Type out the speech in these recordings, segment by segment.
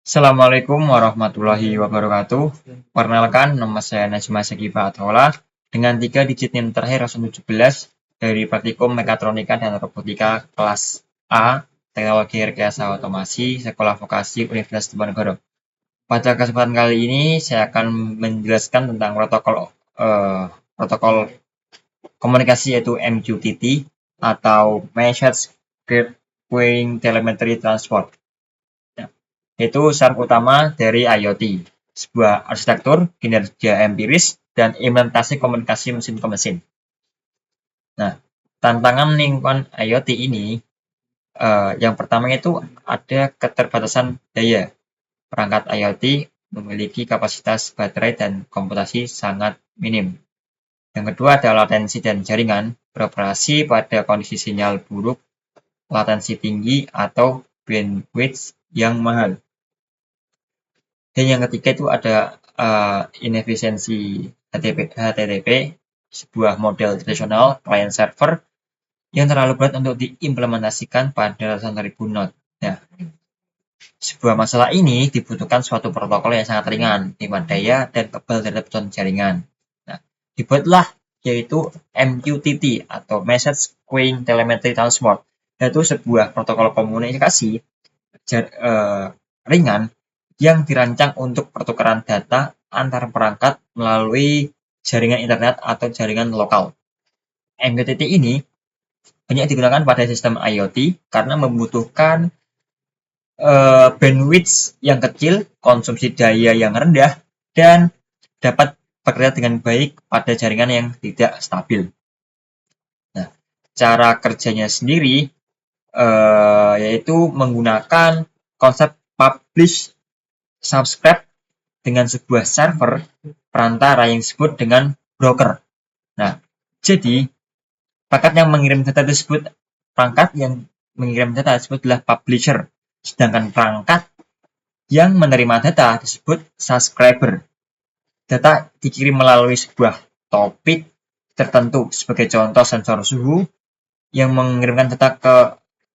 Assalamualaikum warahmatullahi wabarakatuh. Perkenalkan, nama saya Najma Sagifa Athola dengan 3 digit NIM terakhir 17 dari Praktikum Mekatronika dan Robotika kelas A, Teknologi Rekayasa Otomasi, Sekolah Vokasi Universitas Diponegoro. Pada kesempatan kali ini saya akan menjelaskan tentang protokol komunikasi yaitu MQTT atau Message Queuing Telemetry Transport. Itu syarat utama dari IoT, sebuah arsitektur, kinerja empiris, dan implementasi komunikasi mesin ke mesin. Nah, tantangan lingkungan IoT ini, yang pertama itu ada keterbatasan daya. Perangkat IoT memiliki kapasitas baterai dan komputasi sangat minim. Yang kedua adalah latensi dan jaringan beroperasi pada kondisi sinyal buruk, latensi tinggi, atau bandwidth yang mahal. Dan yang ketiga itu ada inefisiensi HTTP, sebuah model tradisional client server yang terlalu berat untuk diimplementasikan pada ratusan ribu node. Nah, sebuah masalah ini dibutuhkan suatu protokol yang sangat ringan, hemat daya, dan kebal terhadap bencana jaringan. Nah, dibuatlah yaitu MQTT atau Message Queuing Telemetry Transport, yaitu sebuah protokol komunikasi ringan yang dirancang untuk pertukaran data antar perangkat melalui jaringan internet atau jaringan lokal. MQTT ini banyak digunakan pada sistem IoT karena membutuhkan bandwidth yang kecil, konsumsi daya yang rendah, dan dapat bekerja dengan baik pada jaringan yang tidak stabil. Nah, cara kerjanya sendiri yaitu menggunakan konsep publish subscribe dengan sebuah server perantara yang disebut dengan broker. Nah, jadi perangkat yang mengirim data tersebut adalah publisher, sedangkan perangkat yang menerima data disebut subscriber. Data dikirim melalui sebuah topik tertentu, sebagai contoh sensor suhu yang mengirimkan data ke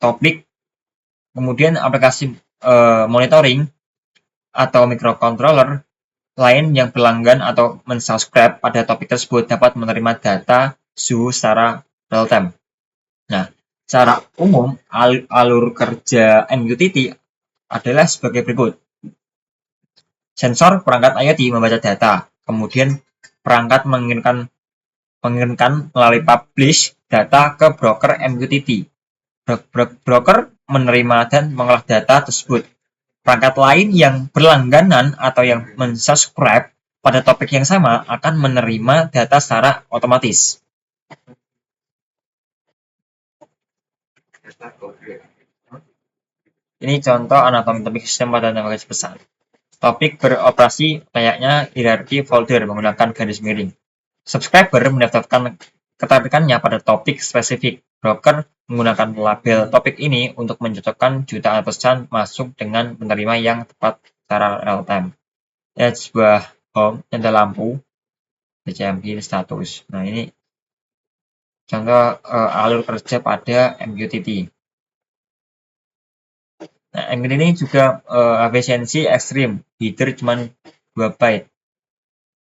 topik, kemudian aplikasi monitoring atau microcontroller lain yang berlangganan atau mensubscribe pada topik tersebut dapat menerima data suhu secara real time. Nah, secara umum alur kerja MQTT adalah sebagai berikut. Sensor perangkat IoT membaca data, kemudian perangkat mengirimkan melalui publish data ke broker MQTT. Broker menerima dan mengolah data tersebut. Perangkat lain yang berlangganan atau yang mensubscribe pada topik yang sama akan menerima data secara otomatis. Ini contoh anatomi topik sistem pada navigasi pesan. Topik beroperasi layaknya hierarki folder menggunakan garis miring. Subscriber mendaftarkan ketertarikannya pada topik spesifik. Broker menggunakan label topik ini untuk mencocokkan jutaan pesan masuk dengan penerima yang tepat secara real time. Ya, sebuah home, tanda lampu, PCMP status. Nah, ini contoh alur kerja pada MQTT. Nah, MQTT ini juga efisiensi ekstrim, header cuma 2 byte.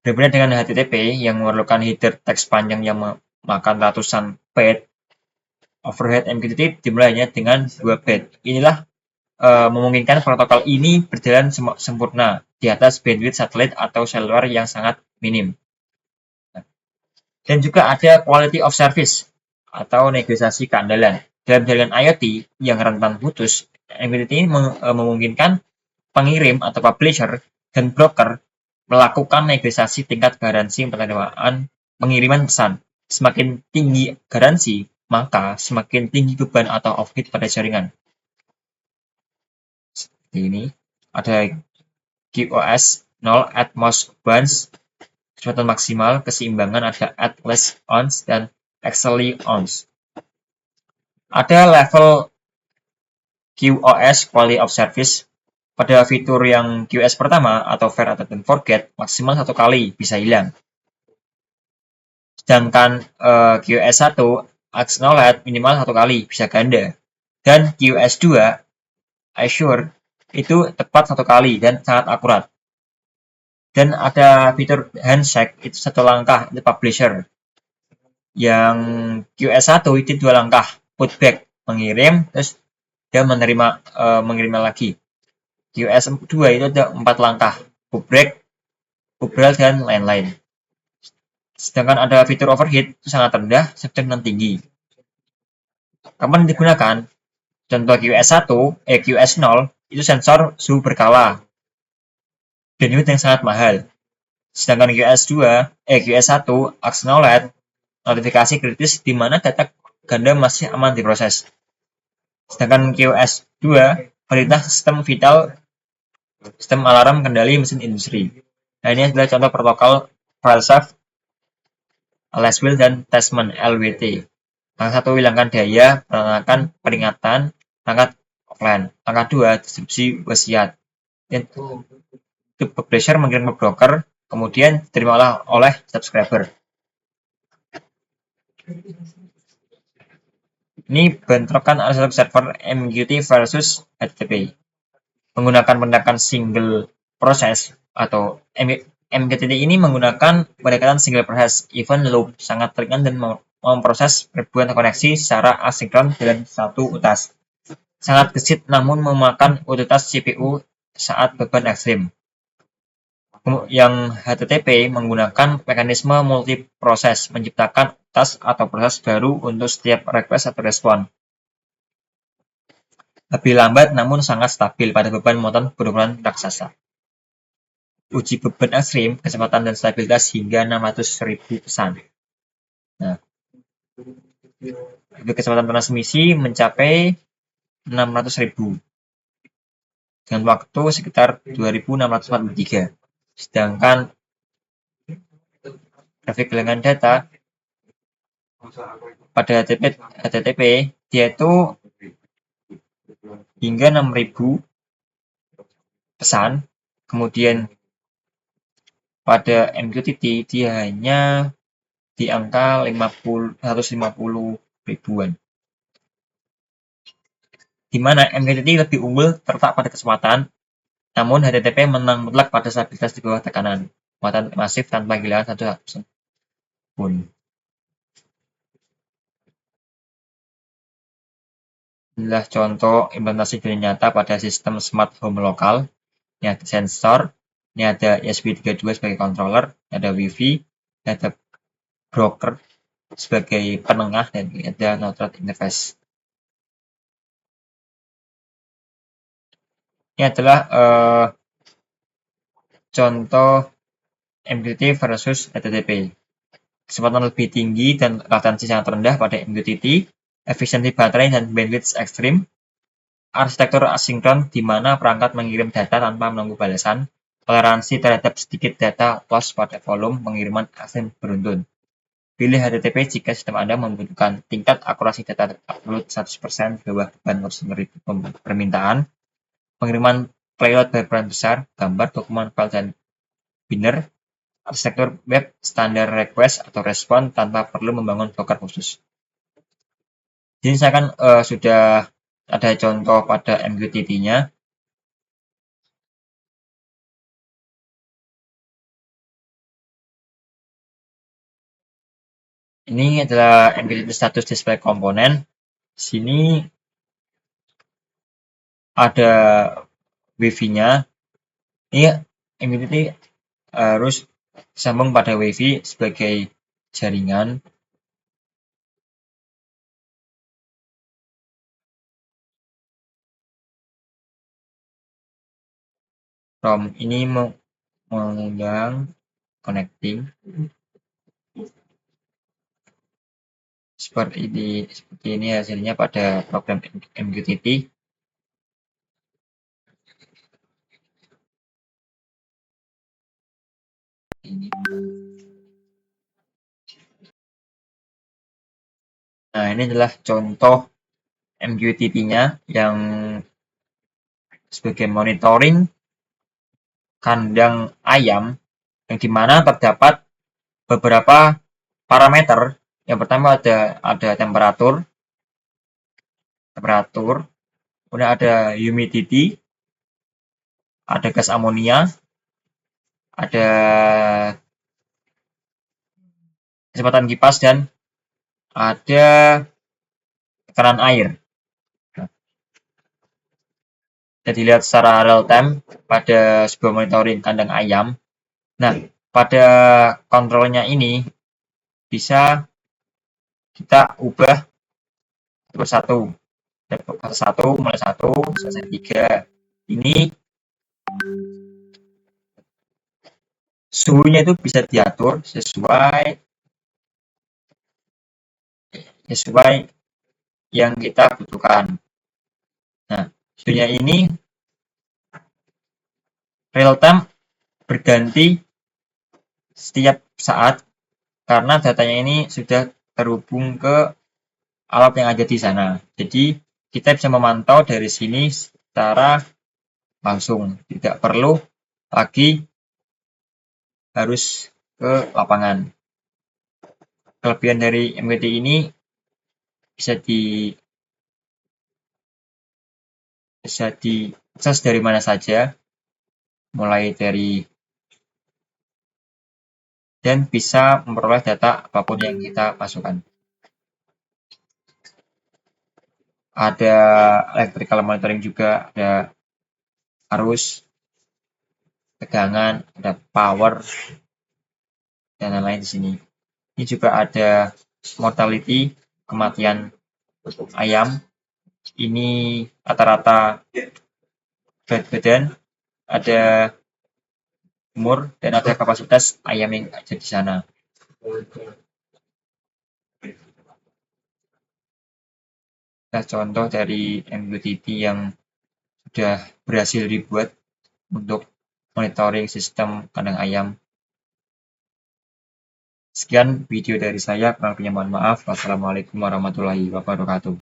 Berbeda dengan HTTP yang memerlukan header teks panjang yang memakan ratusan byte, overhead MQTT dimulainya dengan 2 byte. Inilah memungkinkan protokol ini berjalan sempurna di atas bandwidth satelit atau seluler yang sangat minim. Dan juga ada quality of service atau negosiasi keandalan. Dalam jaringan IoT yang rentan putus, MQTT ini memungkinkan pengirim atau publisher dan broker melakukan negosiasi tingkat garansi penerimaan pengiriman pesan. Semakin tinggi garansi, maka semakin tinggi beban atau overhead pada jaringan. Seperti ini, ada QoS 0 at most once, kecepatan maksimal, keseimbangan ada at least once, dan excellently once. Ada level QoS quality of service. Pada fitur yang QoS pertama atau Fair Attempt and Forget, maksimal 1 kali bisa hilang. Sedangkan QoS 1 acknowledge minimal 1 kali bisa ganda. Dan QoS 2 assure itu tepat 1 kali dan sangat akurat. Dan ada fitur handshake, itu 1 langkah, itu publisher. Yang QS1 itu 2 langkah, putback, mengirim, terus dia mengirimnya lagi. QS2 itu ada 4 langkah, pushback, pushback, dan lain-lain. Sedangkan ada fitur overheat, itu sangat rendah, sedang dan tinggi. Kapan digunakan? Contoh QS0 itu sensor suhu berkala dan unit yang sangat mahal. Sedangkan QS1 acknowledge notifikasi kritis di mana data ganda masih aman diproses. Sedangkan QS2 perintah sistem vital, sistem alarm kendali mesin industri. Nah, ini adalah contoh protokol file save, last will, dan attachment LWT. Langkah 1, hilangkan daya, peranakan peringatan, langkah offline. Langkah 2, distribusi wasiat. Itu publisher mengirim ke broker, kemudian diterima oleh subscriber. Ini bentrokan RSS server MQTT versus HTTP. Menggunakan pendekatan single process atau MQTT ini menggunakan pendekatan single process event loop, sangat ringan dan memproses ribuan koneksi secara asinkron dalam satu utas. Sangat gesit namun memakan utilitas CPU saat beban ekstrim. Yang HTTP menggunakan mekanisme multiproses, menciptakan task atau proses baru untuk setiap request atau respon. Lebih lambat namun sangat stabil pada beban motor berukuran raksasa. Uji beban ekstrim, kecepatan dan stabilitas hingga 600.000 pesan. Nah, kecepatan transmisi mencapai 600.000 dengan waktu sekitar 2643. Sedangkan grafik bilangan data pada HTTP dia itu hingga 6.000 pesan. Kemudian pada MQTT dia hanya di angka 150 ribuan. Di mana MQTT lebih unggul terletak pada kecepatan, namun HTTP menang mutlak pada stabilitas di bawah tekanan, muatan masif tanpa kehilangan 1% pun. Inilah contoh implementasi dunia nyata pada sistem smart home lokal. Ini ada sensor, ini ada ESP32 sebagai controller, ada Wi-Fi, ada broker sebagai penengah, dan ada node interface. Ini adalah contoh MQTT versus HTTP. Kecepatan lebih tinggi dan latensi sangat rendah pada MQTT, efisiensi baterai dan bandwidth ekstrim, arsitektur asinkron di mana perangkat mengirim data tanpa menunggu balasan, toleransi terhadap sedikit data loss pada volume pengiriman ekstrim beruntun. Pilih HTTP jika sistem Anda membutuhkan tingkat akurasi data upload 100% di bawah beban permintaan, pengiriman payload berukuran besar, gambar, dokumen, file, dan binner, arsitektur web standar request atau respon tanpa perlu membangun broker khusus. Jadi saya kan sudah ada contoh pada MQTT-nya. Ini adalah MQTT status display komponen. Sini ada Wi-Fi-nya. Ini MQTT harus sambung pada Wi-Fi sebagai jaringan. ROM ini mengundang connecting seperti ini hasilnya pada program MQTT. Nah, ini adalah contoh MQTT-nya yang sebagai monitoring kandang ayam, yang dimana terdapat beberapa parameter. Yang pertama ada temperatur, kemudian ada humidity, ada gas amonia, ada kecepatan kipas, dan ada tekanan air. Jadi dilihat secara real time pada sebuah monitoring kandang ayam. Nah, pada kontrolnya ini bisa kita ubah persatu. Satu mulai 1 selesai 3. Ini suhunya itu bisa diatur sesuai yang kita butuhkan. Nah, suhunya ini real time berganti setiap saat karena datanya ini sudah terhubung ke alat yang ada di sana. Jadi kita bisa memantau dari sini secara langsung, tidak perlu lagi harus ke lapangan. Kelebihan dari MQT ini bisa diakses dari mana saja, mulai dari dan bisa memperoleh data apapun yang kita masukkan. Ada electrical monitoring juga, ada arus, tegangan, ada power, dan lain-lain di sini. Ini juga ada mortality, kematian ayam. Ini rata-rata berat badan, ada umur, dan ada kapasitas ayam yang ada di sana. Nah, contoh dari MQTT yang sudah berhasil dibuat untuk monitoring sistem kandang ayam. Sekian video dari saya, kurang lebihnya mohon maaf. Wassalamualaikum warahmatullahi wabarakatuh.